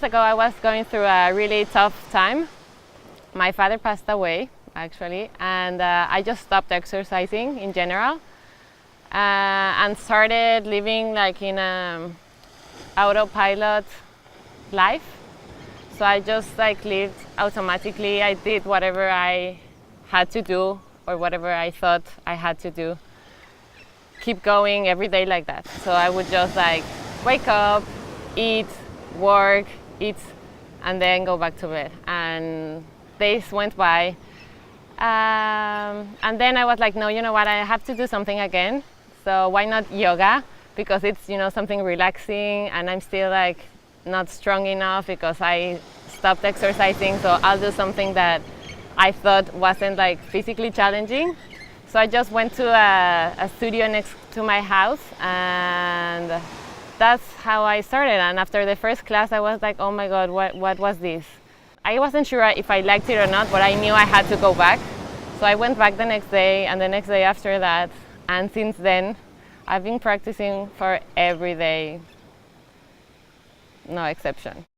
years ago, I was going through a really tough time. My father passed away, actually, and I just stopped exercising in general and started living like in a autopilot life. So I just like lived automatically. I did whatever I had to do or whatever I thought I had to do. Keep going every day like that. So I would just like wake up, eat, work, eat, and then go back to bed. And days went by. And then I was like, no, you know what? I have to do something again. So why not yoga? Because it's, you know, something relaxing, and I'm still like not strong enough because I stopped exercising. So I'll do something that I thought wasn't like physically challenging. So I just went to a studio next to my house, and that's how I started. And after the first class, I was like, oh my God, what was this? I wasn't sure if I liked it or not, but I knew I had to go back. So I went back the next day and the next day after that. And since then, I've been practicing for every day, no exception.